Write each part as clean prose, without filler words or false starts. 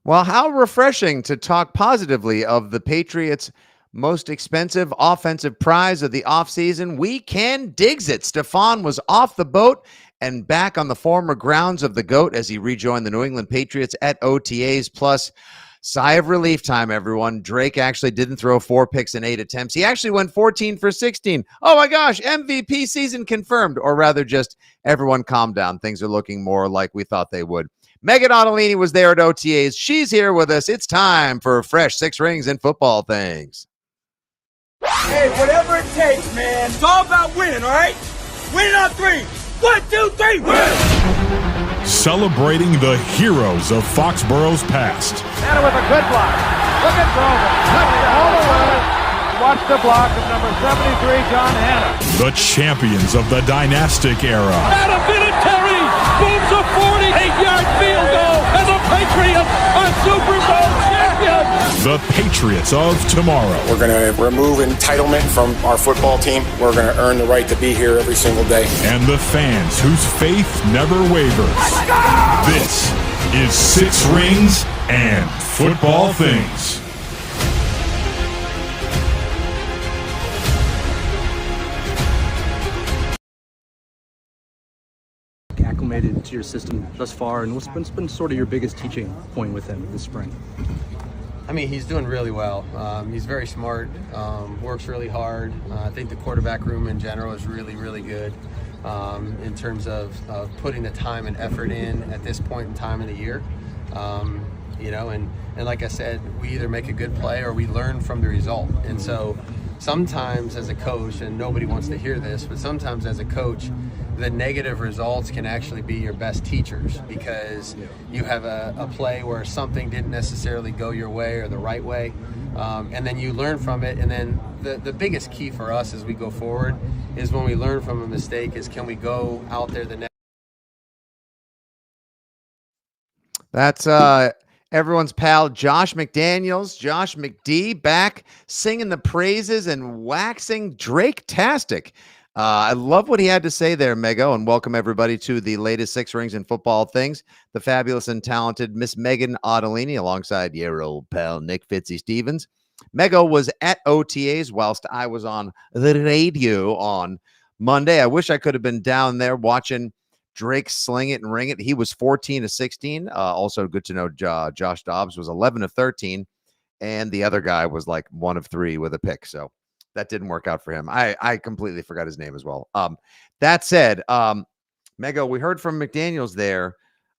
Well, how refreshing to talk positively of the Patriots' most expensive offensive prize of the offseason. We can Diggs it. Stefon was off the boat and back on the former grounds of the GOAT as he rejoined the New England Patriots at OTAs. Plus, sigh of relief time, everyone. Drake actually didn't throw 4 picks in 8 attempts. He actually went 14 for 16. Oh my gosh, MVP season confirmed. Or rather, just everyone calm down. Things are looking more like we thought they would. Meghan Ottolini was there at OTAs. She's here with us. It's time for fresh 6 rings and football things. Hey, whatever it takes, man. It's all about winning, all right? Winning on 3. 1, 2, 3, win! Celebrating the heroes of Foxborough's past. Hannah with a good block. Look at Grover. All the way. Watch the block of number 73, John Hannah. The champions of the dynastic era. Adam Vinatieri booms a 48-yard field goal, and the Patriots are Super Bowl champions. The Patriots of tomorrow. We're going to remove entitlement from our football team. We're going to earn the right to be here every single day. And the fans whose faith never wavers. This is 6 Rings and Football Things. Acclimated to your system thus far, and what's been sort of your biggest teaching point with him this spring? I mean, he's doing really well. He's very smart, works really hard. I think the quarterback room in general is really, really good in terms of putting the time and effort in at this point in time in the year. And like I said, we either make a good play or we learn from the result. And so sometimes as a coach, and nobody wants to hear this, but sometimes as a coach, the negative results can actually be your best teachers because you have a play where something didn't necessarily go your way or the right way, and then you learn from it. And then the biggest key for us as we go forward is when we learn from a mistake is can we go out there the next. That's everyone's pal Josh McDaniels, Josh McD, back singing the praises and waxing Drake-tastic. I love what he had to say there, Mego, and welcome everybody to the latest 6 Rings and Football Things. The fabulous and talented Miss Meghan Ottolini alongside your old pal Nick Fitzy Stevens. Mego was at OTAs whilst I was on the radio on Monday. I wish I could have been down there watching Drake sling it and ring it. He was 14 of 16. Also good to know Josh Dobbs was 11 of 13, and the other guy was like 1 of 3 with a pick. So that didn't work out for him. I completely forgot his name as well. That said, Mego, we heard from McDaniels there.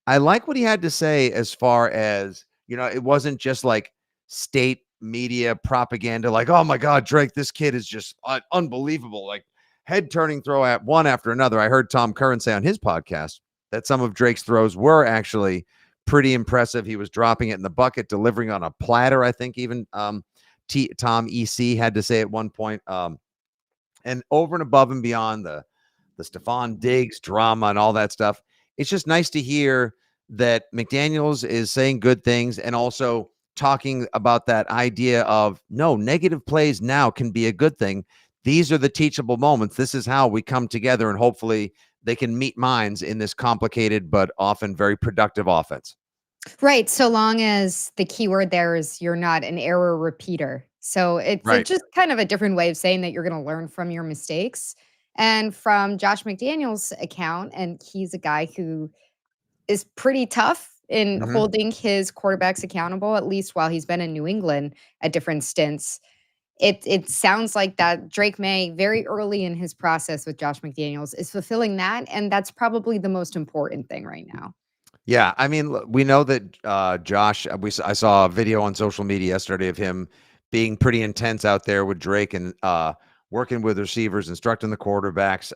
I like what he had to say as far as, it wasn't just like state media propaganda, like, oh my God, Drake, this kid is just unbelievable. Like head-turning throw at one after another. I heard Tom Curran say on his podcast that some of Drake's throws were actually pretty impressive. He was dropping it in the bucket, delivering on a platter, I think even Tom EC had to say at one point. And over and above and beyond the Stefon Diggs drama and all that stuff, it's just nice to hear that McDaniels is saying good things and also talking about that idea of no, negative plays now can be a good thing. These are the teachable moments. This is how we come together, and hopefully they can meet minds in this complicated but often very productive offense. Right. So long as the key word there is you're not an error repeater. So it's just kind of a different way of saying that you're going to learn from your mistakes. And from Josh McDaniels' account, and he's a guy who is pretty tough in holding his quarterbacks accountable, at least while he's been in New England at different stints. It sounds like that Drake Maye, very early in his process with Josh McDaniels, is fulfilling that. And that's probably the most important thing right now. Yeah, I mean, we know that Josh, I saw a video on social media yesterday of him being pretty intense out there with Drake and working with receivers, instructing the quarterbacks.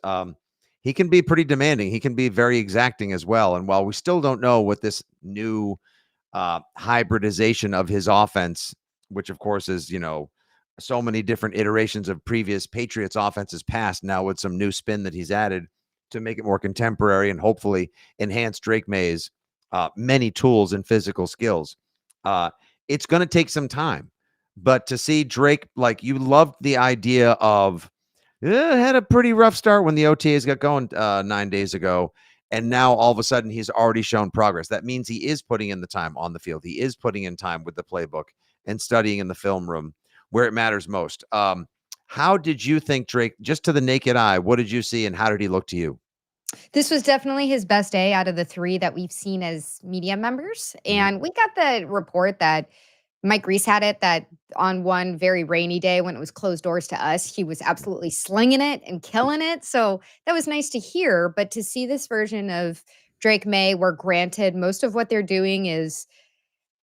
He can be pretty demanding. He can be very exacting as well. And while we still don't know what this new hybridization of his offense, which of course is, so many different iterations of previous Patriots offenses past, now with some new spin that he's added to make it more contemporary and hopefully enhance Drake Maye's many tools and physical skills. It's going to take some time, but to see Drake, like you loved the idea of had a pretty rough start when the OTAs got going 9 days ago. And now all of a sudden he's already shown progress. That means he is putting in the time on the field. He is putting in time with the playbook and studying in the film room where it matters most. How did you think Drake, just to the naked eye, what did you see and how did he look to you? This was definitely his best day out of the 3 that we've seen as media members, Mhm. and we got the report that Mike Reese had it that on one very rainy day when it was closed doors to us, he was absolutely slinging it and killing it, so that was nice to hear, but to see this version of Drake Maye, where granted most of what they're doing is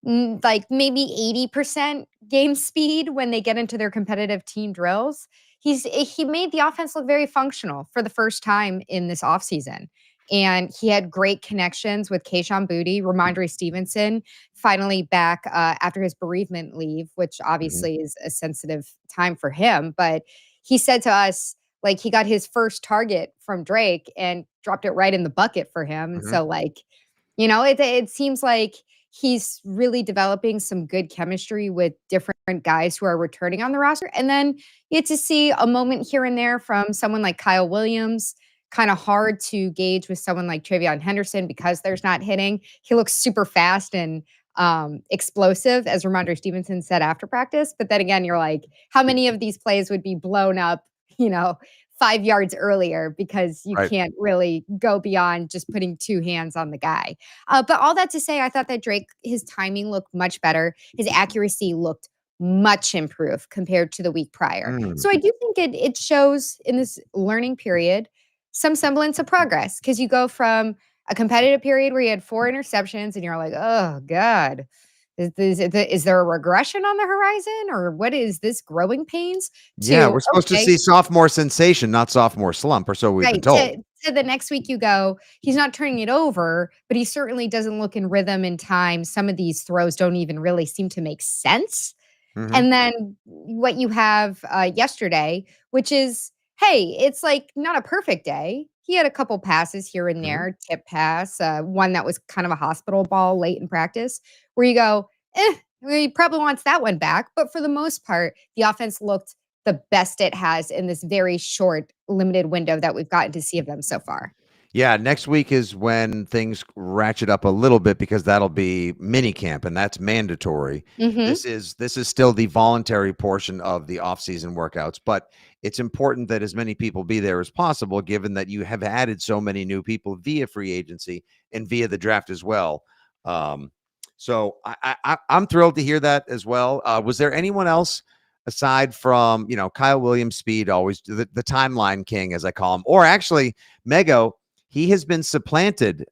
like maybe 80% game speed when they get into their competitive team drills. He made the offense look very functional for the first time in this offseason. And he had great connections with Kayshon Boutte, Ramondre Stevenson, finally back after his bereavement leave, which Mhm. obviously is a sensitive time for him. But he said to us, like, he got his first target from Drake and dropped it right in the bucket for him. And Mhm. so, like, it seems like he's really developing some good chemistry with different guys who are returning on the roster. And then you get to see a moment here and there from someone like Kyle Williams. Kind of hard to gauge with someone like Travion Henderson because there's not hitting. He looks super fast and explosive, as Ramondre Stevenson said after practice. But then again, you're like, how many of these plays would be blown up, 5 yards earlier because you Right. can't really go beyond just putting 2 hands on the guy. But all that to say, I thought that Drake, his timing looked much better. His accuracy looked much improved compared to the week prior. Mm. So I do think it shows in this learning period some semblance of progress because you go from a competitive period where you had 4 interceptions and you're like, oh God, is there a regression on the horizon or what is this growing pains Yeah, to, we're supposed to okay, see sophomore sensation, not sophomore slump, or so we've been right, told. to the next week you go, he's not turning it over, but he certainly doesn't look in rhythm and time. Some of these throws don't even really seem to make sense. Mhm. And then what you have yesterday, which is, hey, it's like not a perfect day. He had a couple passes here and Mhm. there, tip pass, one that was kind of a hospital ball late in practice, where you go, well, he probably wants that one back. But for the most part, the offense looked the best it has in this very short, limited window that we've gotten to see of them so far. Yeah, next week is when things ratchet up a little bit because that'll be mini camp and that's mandatory. Mhm. This is still the voluntary portion of the off-season workouts, but it's important that as many people be there as possible given that you have added so many new people via free agency and via the draft as well. Um, so I'm thrilled to hear that as well. Was there anyone else aside from, Kyle Williams speed, always the timeline king as I call him, or actually Mego, he has been supplanted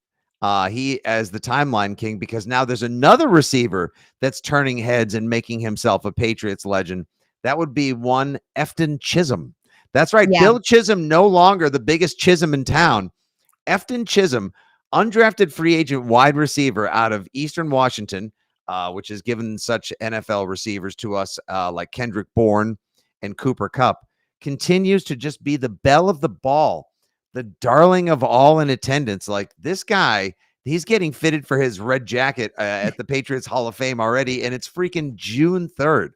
he as the timeline king because now there's another receiver that's turning heads and making himself a Patriots legend. That would be one Efton Chism. That's right. Yeah. Bill Chism, no longer the biggest Chism in town. Efton Chism, undrafted free agent wide receiver out of Eastern Washington, which has given such NFL receivers to us like Kendrick Bourne and Cooper Kupp, continues to just be the belle of the ball, the darling of all in attendance. Like this guy, he's getting fitted for his red jacket at the Patriots Hall of Fame already, and it's freaking June 3rd.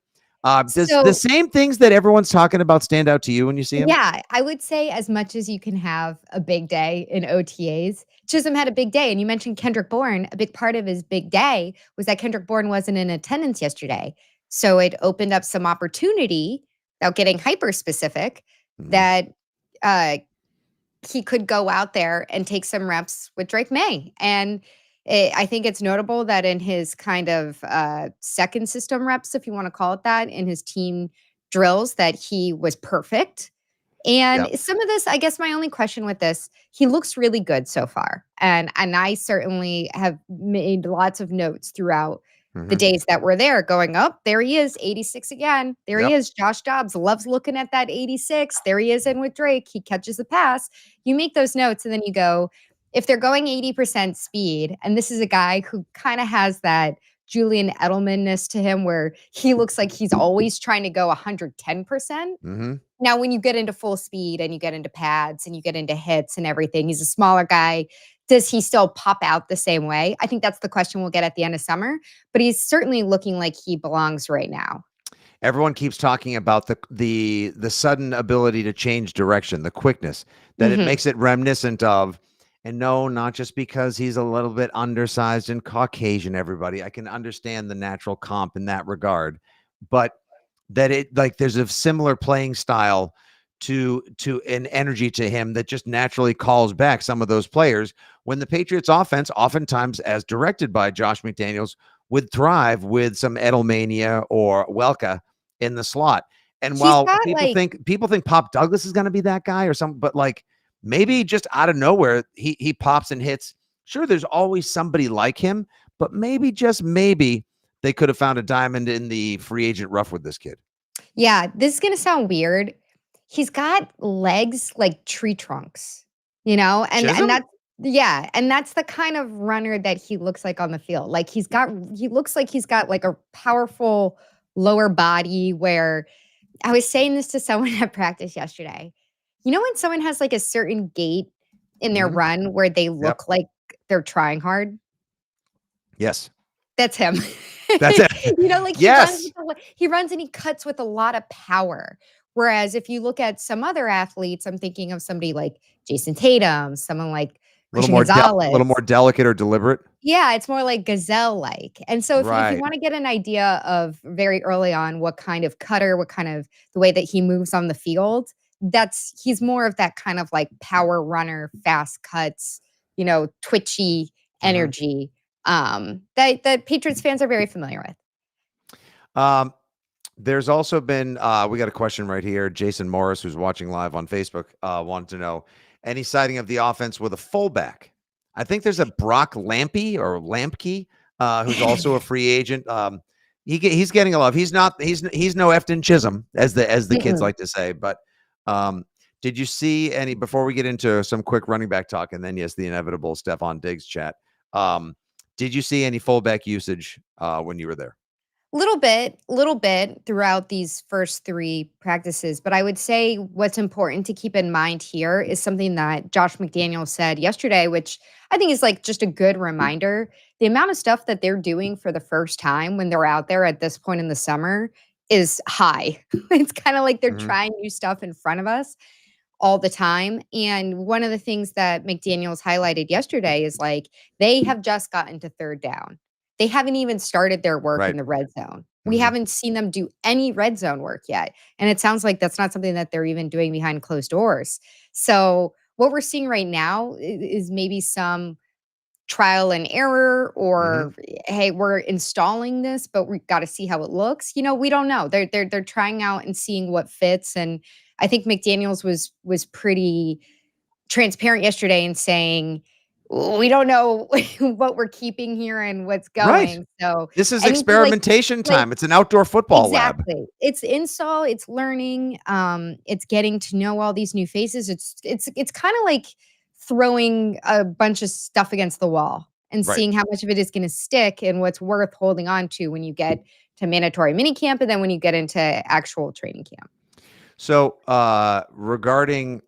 Does the So same things that everyone's talking about stand out to you when you see him? yeah, I would say as much as you can have a big day in OTAs, Chisholm had a big day. And you mentioned Kendrick Bourne. A big part of his big day was that Kendrick Bourne wasn't in attendance yesterday. So it opened up some opportunity, without getting hyper specific, Mhm. that uh, he could go out there and take some reps with Drake May. And I think it's notable that in his kind of second system reps, if you want to call it that, in his team drills, that he was perfect. And Yep. some of this, I guess my only question with this, he looks really good so far. And I certainly have made lots of notes throughout the Mhm. days that we're there going, up, there he is, 86 again. There he Yep. is. Josh Dobbs loves looking at that 86. There he is in with Drake. He catches a pass. You make those notes and then you go, if they're going 80% speed, and this is a guy who kind of has that Julian Edelman-ness to him where he looks like he's always trying to go 110%. Mhm. Now, when you get into full speed and you get into pads and you get into hits and everything, he's a smaller guy. Does he still pop out the same way? I think that's the question we'll get at the end of summer, but he's certainly looking like he belongs right now. Everyone keeps talking about the sudden ability to change direction, the quickness that it Mhm. makes it reminiscent of And no, not just because he's a little bit undersized and Caucasian, everybody. I can understand the natural comp in that regard, but that it like there's a similar playing style to an energy to him that just naturally calls back some of those players when the Patriots offense, oftentimes as directed by Josh McDaniels, would thrive with some Edelmania or Welka in the slot. And He's while got people think Pop Douglas is going to be that guy or something, but like maybe just out of nowhere he pops and hits. Sure, there's always somebody like him, but maybe just maybe they could have found a diamond in the free agent rough with this kid. Yeah, this is gonna sound weird. He's got legs like tree trunks, you know, and Chism? that's yeah, and that's the kind of runner that he looks like on the field. Like he looks like he's got like a powerful lower body where I was saying this to someone at practice yesterday. You know when someone has like a certain gait in their Mhm. run where they Yep. look like they're trying hard? Yes. That's him. That's it. You know, like Yes. he runs and he cuts with a lot of power. Whereas if you look at some other athletes, I'm thinking of somebody like Jason Tatum, someone like A little Christian more Gonzalez. little more delicate or deliberate. Yeah, it's more like gazelle-like. And so if you Right. wanna get an idea of very early on what kind of cutter, what kind of the way that he moves on the field, he's more of that kind of like power runner, fast cuts, you know, twitchy energy, that Patriots fans are very familiar with. There's also been we got a question right here. Jason Morris, who's watching live on Facebook, wanted to know any sighting of the offense with a fullback. I think there's a Brock Lampke or Lampke, who's also a free agent. He's getting a love. He's no Efton Chism, as the kids like to say. But did you see any before we get into some quick running back talk and then yes, the inevitable Stefon Diggs chat? Did you see any fullback usage when you were there? Little bit throughout these first 3 practices, but I would say what's important to keep in mind here is something that Josh McDaniels said yesterday, which I think is like just a good reminder. The amount of stuff that they're doing for the first time when they're out there at this point in the summer is high. It's kind of like they're trying new stuff in front of us all the time. And one of the things that McDaniels highlighted yesterday is like they have just gotten to 3rd down. They haven't even started their work in the red zone. We haven't seen them do any red zone work yet. And it sounds like that's not something that they're even doing behind closed doors. So what we're seeing right now is maybe some trial and error or hey, we're installing this, but we've got to see how it looks. You know, we don't know. They're trying out and seeing what fits. And I think McDaniels was pretty transparent yesterday in saying, we don't know what we're keeping here and what's going. Right. So this is experimentation time. It's an outdoor football lab. Exactly. It's install, it's learning, it's getting to know all these new faces. It's kind of like throwing a bunch of stuff against the wall and seeing how much of it is going to stick and what's worth holding on to when you get to mandatory minicamp and then when you get into actual training camp. So regarding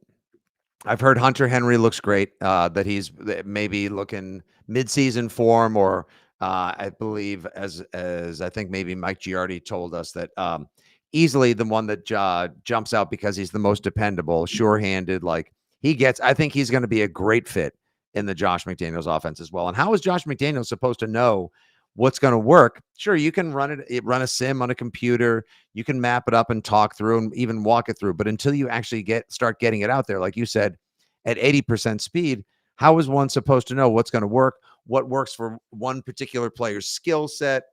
I've heard Hunter Henry looks great, that he's maybe looking midseason form, or I believe as I think maybe Mike Giardi told us that easily the one that jumps out because he's the most dependable, sure-handed. Like I think he's going to be a great fit in the Josh McDaniels offense as well. And how is Josh McDaniels supposed to know what's going to work? Sure, you can run a sim on a computer, you can map it up and talk through and even walk it through, but until you actually start getting it out there, like you said, at 80% speed, how is one supposed to know what's going to work, what works for one particular player's skill set,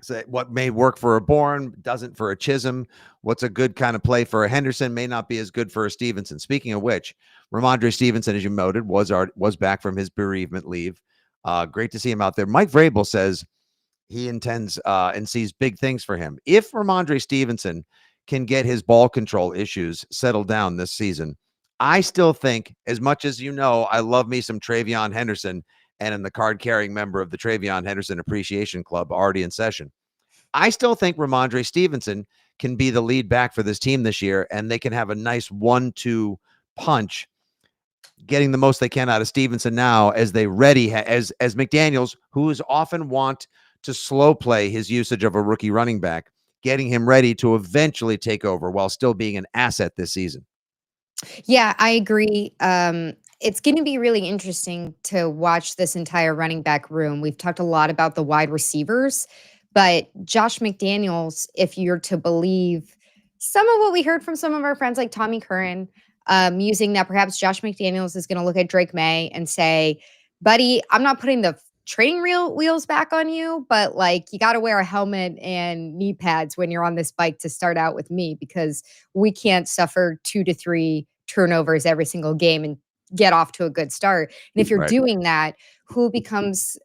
so what may work for a Bourne doesn't for a Chism, what's a good kind of play for a Henderson may not be as good for a Stevenson. Speaking of which, Ramondre Stevenson, as you noted, was back from his bereavement leave. Great to see him out there. Mike Vrabel says he intends and sees big things for him. If Ramondre Stevenson can get his ball control issues settled down this season, I still think, as much as you know, I love me some Travion Henderson, and in the card-carrying member of the Travion Henderson Appreciation Club already in session, I still think Ramondre Stevenson can be the lead back for this team this year, and they can have a nice 1-2 punch, getting the most they can out of Stevenson now as they ready as McDaniels, who is often want to slow play his usage of a rookie running back, getting him ready to eventually take over while still being an asset this season. Yeah, I agree. It's going to be really interesting to watch this entire running back room. We've talked a lot about the wide receivers, but Josh McDaniels, if you're to believe some of what we heard from some of our friends like Tommy Curran, using that perhaps Josh McDaniels is going to look at Drake Maye and say, buddy, I'm not putting the training wheels back on you, but like you got to wear a helmet and knee pads when you're on this bike to start out with me because we can't suffer 2 to 3 turnovers every single game and get off to a good start. And if you're Right. doing that, who becomes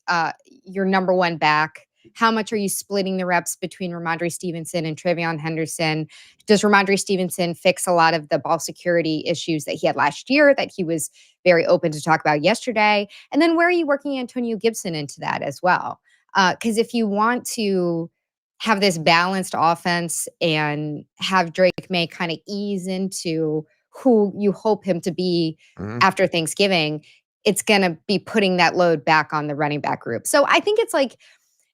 your number one back? How much are you splitting the reps between Ramondre Stevenson and Travion Henderson? Does Ramondre Stevenson fix a lot of the ball security issues that he had last year that he was very open to talk about yesterday? And then where are you working Antonio Gibson into that as well? Because if you want to have this balanced offense and have Drake Maye kind of ease into who you hope him to be after Thanksgiving, it's going to be putting that load back on the running back group. So I think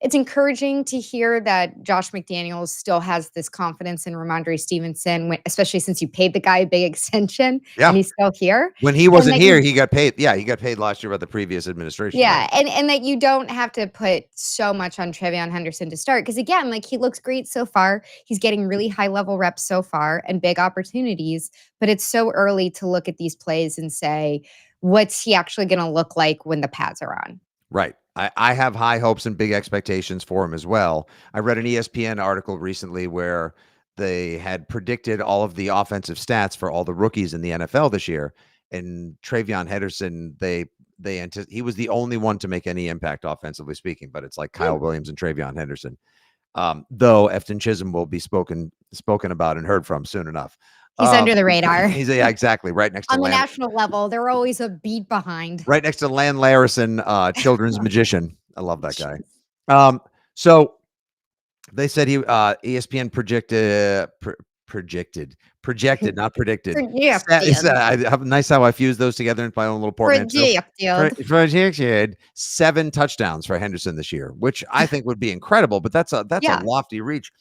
it's encouraging to hear that Josh McDaniels still has this confidence in Ramondre Stevenson, especially since you paid the guy a big extension and he's still here. When he wasn't here, he got paid. Yeah, he got paid last year by the previous administration. Yeah, and that you don't have to put so much on Travion Henderson to start. Because again, like he looks great so far. He's getting really high level reps so far and big opportunities, but it's so early to look at these plays and say, what's he actually going to look like when the pads are on? Right. I have high hopes and big expectations for him as well. I read an ESPN article recently where they had predicted all of the offensive stats for all the rookies in the NFL this year. And Travion Henderson, he was the only one to make any impact offensively speaking, but it's like Kyle Williams and Travion Henderson. Though Efton Chism will be spoken about and heard from soon enough. He's under the radar. Yeah, exactly. Right next to on the national level, they're always a beat behind. Right next to Lan Larison, children's magician. I love that guy. So they said ESPN projected, not predicted. Nice how I fuse those together in my own little portmanteau. Projected 7 touchdowns for Henderson this year, which I think would be incredible, but that's a lofty reach.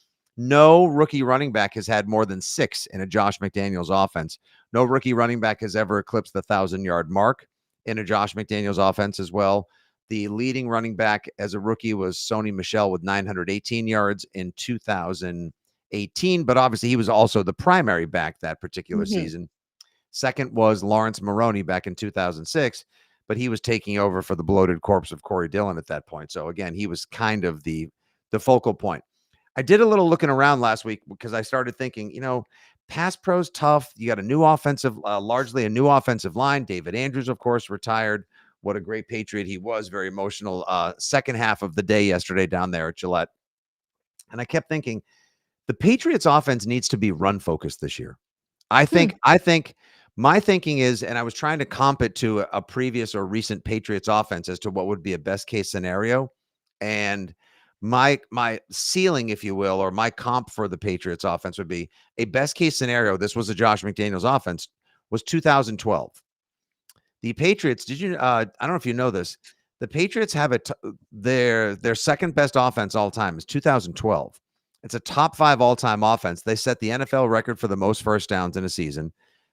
No rookie running back has had more than 6 in a Josh McDaniels offense. No rookie running back has ever eclipsed the 1,000-yard mark in a Josh McDaniels offense as well. The leading running back as a rookie was Sony Michel with 918 yards in 2018, but obviously he was also the primary back that particular season. Second was Lawrence Maroney back in 2006, but he was taking over for the bloated corpse of Corey Dillon at that point. So again, he was kind of the focal point. I did a little looking around last week because I started thinking, pass pro's tough. You got largely a new offensive line. David Andrews, of course, retired. What a great Patriot he was. Very emotional second half of the day yesterday down there at Gillette. And I kept thinking, the Patriots offense needs to be run focused this year. I think my thinking is, and I was trying to comp it to a previous or recent Patriots offense as to what would be a best case scenario. And my ceiling, if you will, or my comp for the Patriots offense would be a best case scenario. This was a Josh McDaniels offense, was 2012. The Patriots, I don't know if you know this, the Patriots have their second best offense all time is 2012. It's a top 5 all-time offense. They set the NFL record for the most first downs in a season.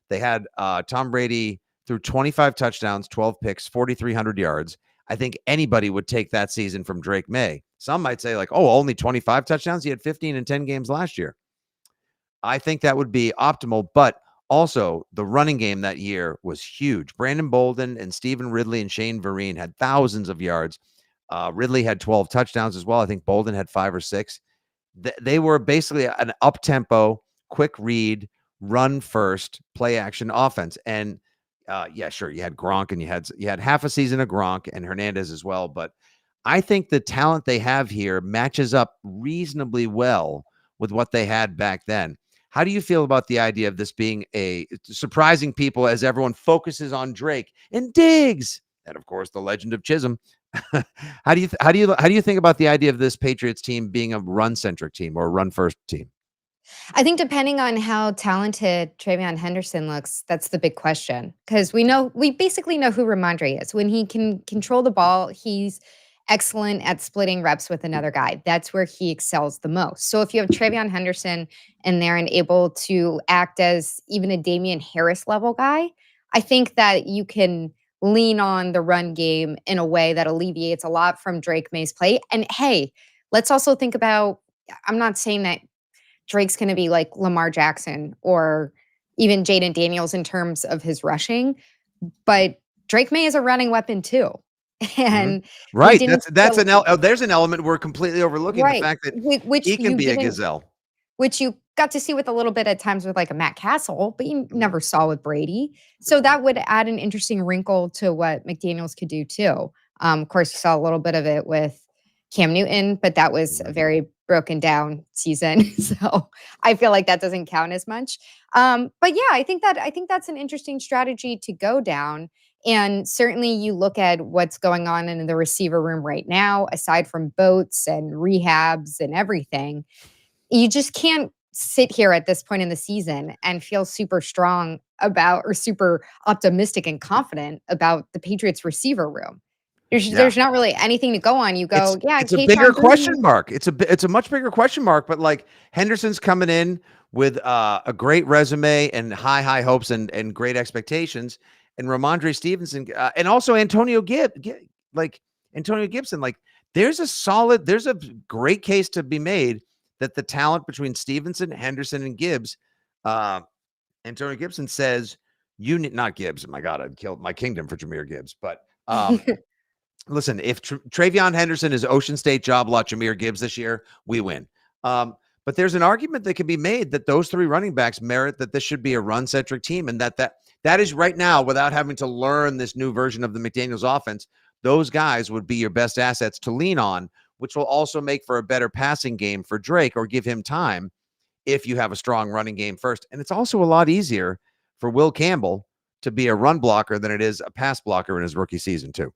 They had Tom Brady threw 25 touchdowns, 12 picks, 4,300 yards. I think anybody would take that season from Drake Maye. Some might say like, oh, only 25 touchdowns. He had 15 in 10 games last year. I think that would be optimal, but also the running game that year was huge. Brandon Bolden and Stephen Ridley and Shane Vereen had thousands of yards. Ridley had 12 touchdowns as well. I think Bolden had 5 or 6. They were basically an up-tempo, quick read, run first, play action offense. And yeah, sure, you had Gronk and you had half a season of Gronk and Hernandez as well, but I think the talent they have here matches up reasonably well with what they had back then. How do you feel about the idea of this being a surprising people as everyone focuses on Drake and Diggs and of course the legend of Chism? How do you think about the idea of this Patriots team being a run-centric team or a run-first team? I think depending on how talented Travion Henderson looks, that's the big question. Because we basically know who Ramondre is. When he can control the ball, he's excellent at splitting reps with another guy. That's where he excels the most. So if you have Travion Henderson in there and able to act as even a Damian Harris level guy, I think that you can lean on the run game in a way that alleviates a lot from Drake Maye's play. And hey, let's also think about, I'm not saying that Drake's going to be like Lamar Jackson or even Jaden Daniels in terms of his rushing, but Drake Maye is a running weapon too. And we Right. didn't That's there's an element we're completely overlooking, the right, fact that which he can you be a didn't gazelle. which you got to see with a little bit at times with like a Matt Castle, but you Mhm. never saw with Brady. So that would add an interesting wrinkle to what McDaniels could do too. Of course, you saw a little bit of it with Cam Newton, but that was a very broken down season. So I feel like that doesn't count as much. But yeah, I think that's an interesting strategy to go down. And certainly you look at what's going on in the receiver room right now, aside from boats and rehabs and everything, you just can't sit here at this point in the season and feel super strong about or super optimistic and confident about the Patriots receiver room. Yeah. There's not really anything to go on. You go, yeah, It's a bigger Kayshon question Boutte. mark. It's a much bigger question mark, but like Henderson's coming in with a great resume and high hopes and great expectations, and Ramondre Stevenson and also like Antonio Gibson. Like there's a great case to be made that the talent between Stevenson, Henderson, and Gibbs, Antonio Gibson says you need not Gibbs. My God, I'd kill my kingdom for Jahmyr Gibbs, but listen, if Travion Henderson is Ocean State job lot Jahmyr Gibbs this year, we win. But there's an argument that can be made that those three running backs merit that this should be a run-centric team, and that is right now, without having to learn this new version of the McDaniels offense, those guys would be your best assets to lean on, which will also make for a better passing game for Drake or give him time if you have a strong running game first. And it's also a lot easier for Will Campbell to be a run blocker than it is a pass blocker in his rookie season too.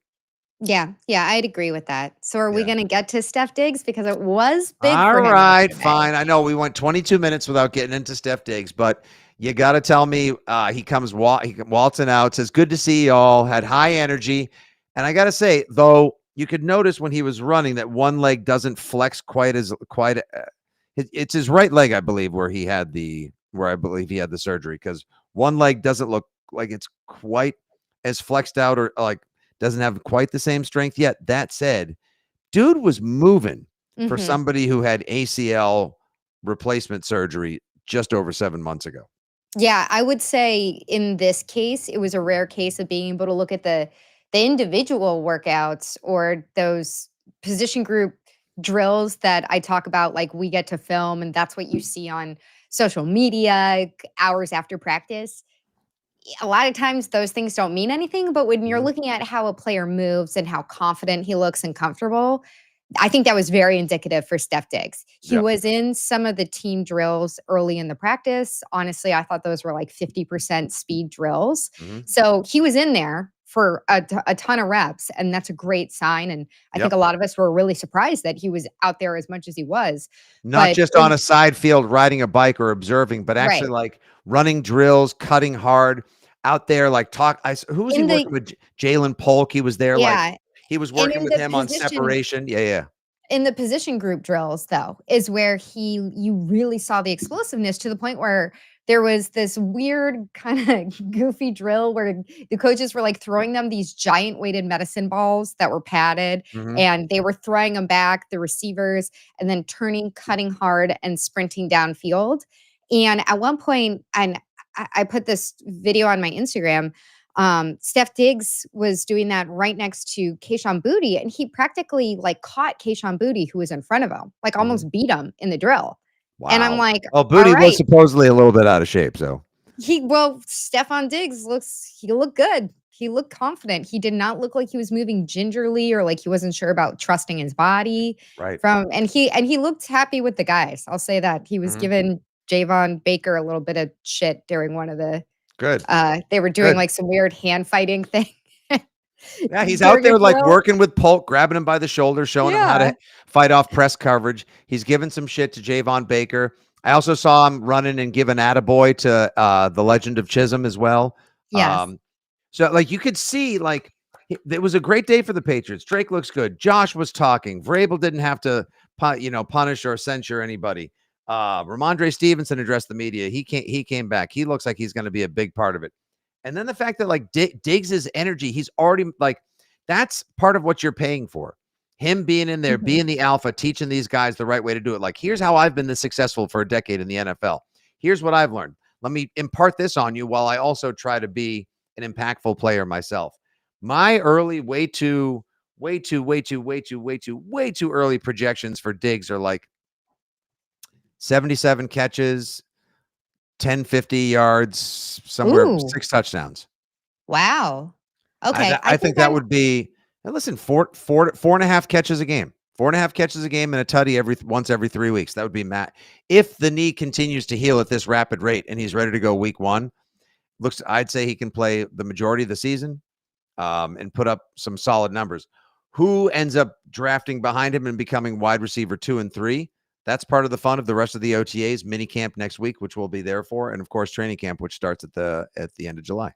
Yeah, yeah, I'd agree with that. So are we Yeah. gonna get to Steph Diggs? Because it was big All for him right, yesterday. fine. I know we went 22 minutes without getting into Steph Diggs, but you got to tell me he comes waltzing out, says, good to see y'all, had high energy. And I got to say, though, you could notice when he was running that one leg doesn't flex it's his right leg, I believe, where I believe he had the surgery, because one leg doesn't look like it's quite as flexed out or like doesn't have quite the same strength yet. That said, dude was moving for Mhm. somebody who had ACL replacement surgery just over 7 months ago. Yeah, I would say in this case, it was a rare case of being able to look at the individual workouts or those position group drills that I talk about, like we get to film, and that's what you see on social media hours after practice. A lot of times those things don't mean anything, but when you're Mhm. looking at how a player moves and how confident he looks and comfortable, I think that was very indicative for Steph Diggs. He Yep. was in some of the team drills early in the practice. Honestly, I thought those were like 50% speed drills. Mhm. So he was in there for a ton of reps, and that's a great sign. And I think Yep. a lot of us were really surprised that he was out there as much as he was. Not But just on a side field riding a bike or observing, but actually right. like running drills, cutting hard out there. Like who was he In the working with? Jalen Polk. He was there. Like yeah, he was and working in with the him on position separation. Yeah. Yeah. in the position group drills though is where you really saw the explosiveness to the point where there was this weird kind of goofy drill where the coaches were like throwing them these giant weighted medicine balls that were padded, Mhm. and they were throwing them back, the receivers, and then turning, cutting hard, and sprinting downfield. And at one point, and I put this video on my Instagram, Steph Diggs was doing that right next to Kayshon Boutte, and he practically like caught Kayshon Boutte, who was in front of him, like Mhm. almost beat him in the drill. And I'm Wow. like, Well, all Booty was right, supposedly a little bit out of shape, so Stefon Diggs he looked good. He looked confident. He did not look like he was moving gingerly or like he wasn't sure about trusting his body right. and he looked happy with the guys. I'll say that. He was Mhm. giving Javon Baker a little bit of shit during one of the Good. they were doing Good. like some weird hand fighting thing Yeah, he's out during a there like drill. working with Polk, grabbing him by the shoulder, showing him how Yeah. to fight off press coverage. He's giving some shit to Javon Baker. I also saw him running and giving attaboy to the Legend of Chism as well. Yes. So like you could see like it was a great day for the Patriots. Drake looks good. Josh was talking. Vrabel didn't have to punish or censure anybody. Ramondre Stevenson addressed the media. He came back. He looks like he's going to be a big part of it. And then the fact that like Diggs's energy, he's already like, that's part of what you're paying for. Him being in there, being the alpha, teaching these guys the right way to do it. Like, here's how I've been this successful for a decade in the NFL. Here's what I've learned. Let me impart this on you while I also try to be an impactful player myself. My early way too early projections for Diggs are like 77 catches, 1050 yards, somewhere Ooh, 6 touchdowns. wow. Okay, I think that would be, and listen, four and a half catches a game. 4.5 catches a game and a tutty once every 3 weeks. That would be Matt. If the knee continues to heal at this rapid rate and he's ready to go week 1, I'd say he can play the majority of the season and put up some solid numbers. Who ends up drafting behind him and becoming wide receiver 2 and 3? That's part of the fun of the rest of the OTAs, mini camp next week, which we'll be there for, and of course training camp, which starts at the end of July.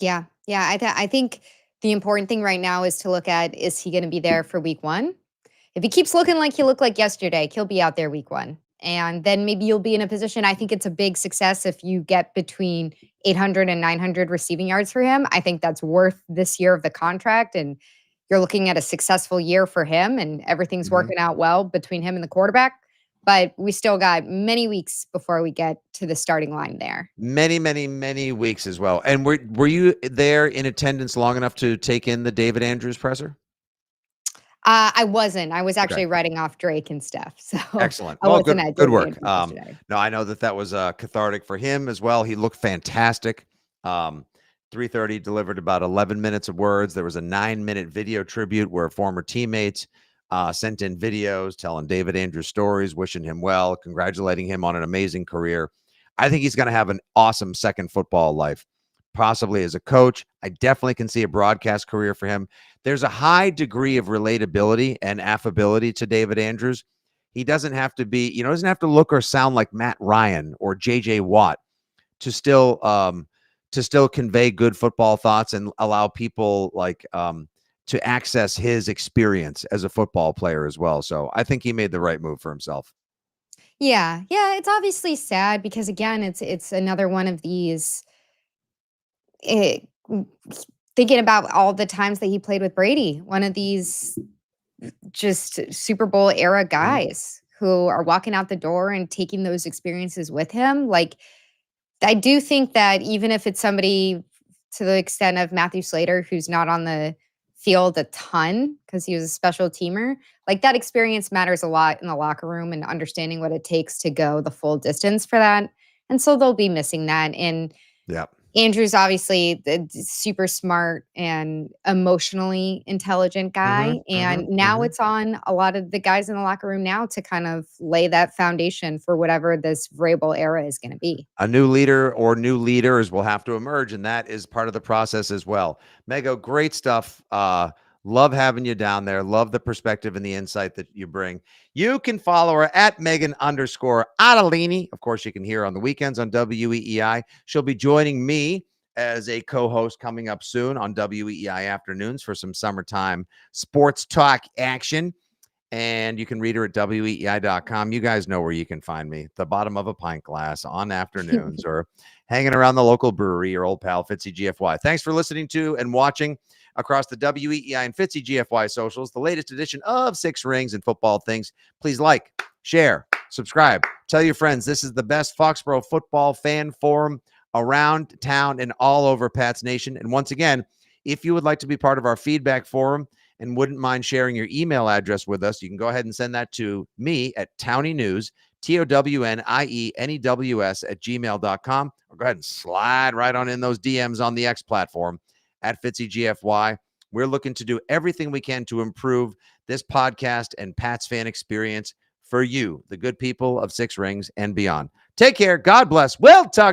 Yeah. I think the important thing right now is to look at, is he going to be there for week 1? If he keeps looking like he looked like yesterday, he'll be out there week 1. And then maybe you'll be in a position. I think it's a big success if you get between 800 and 900 receiving yards for him. I think that's worth this year of the contract. And you're looking at a successful year for him, and everything's working out well between him and the quarterback. But we still got many weeks before we get to the starting line there. Many weeks as well. And were you there in attendance long enough to take in the David Andrews presser? I wasn't. I was actually writing off Drake and Steph. So excellent. I wasn't good, at good David work. Andrews yesterday. No, I know that was cathartic for him as well. He looked fantastic. 3:30 delivered about 11 minutes of words. There was a 9-minute video tribute where former teammates sent in videos telling David Andrews stories, wishing him well, congratulating him on an amazing career. I think he's going to have an awesome second football life, possibly as a coach. I definitely can see a broadcast career for him. There's a high degree of relatability and affability to David Andrews. He doesn't have to be, doesn't have to look or sound like Matt Ryan or JJ Watt to still convey good football thoughts and allow people to access his experience as a football player as well. So I think he made the right move for himself. Yeah, it's obviously sad because, again, it's another one of these. Thinking about all the times that he played with Brady, one of these just Super Bowl era guys who are walking out the door and taking those experiences with him. Like, I do think that even if it's somebody to the extent of Matthew Slater, who's not on the field a ton because he was a special teamer, like, that experience matters a lot in the locker room and understanding what it takes to go the full distance for that. And so they'll be missing that. And Andrew's obviously a super smart and emotionally intelligent guy. And now it's on a lot of the guys in the locker room now to kind of lay that foundation for whatever this Vrabel era is going to be. A new leader or new leaders will have to emerge, and that is part of the process as well. Mego, great stuff. Love having you down there. Love the perspective and the insight that you bring. You can follow her at Meghan_Ottolini. Of course, you can hear her on the weekends on WEEI. She'll be joining me as a co-host coming up soon on WEEI afternoons for some summertime sports talk action. And you can read her at weei.com. You guys know where you can find me, the bottom of a pint glass on afternoons or hanging around the local brewery, your old pal Fitzy GFY. Thanks for listening to and watching across the WEEI and Fitzy GFY socials, the latest edition of Six Rings and Football Things. Please like, share, subscribe, tell your friends. This is the best Foxborough football fan forum around town and all over Pats Nation. And once again, if you would like to be part of our feedback forum and wouldn't mind sharing your email address with us, you can go ahead and send that to me at townienews, TOWNIENEWS @gmail.com, or go ahead and slide right on in those DMs on the X platform at Fitzy GFY. We're looking to do everything we can to improve this podcast and Pats fan experience for you, the good people of Six Rings and beyond. Take care. God bless. We'll talk to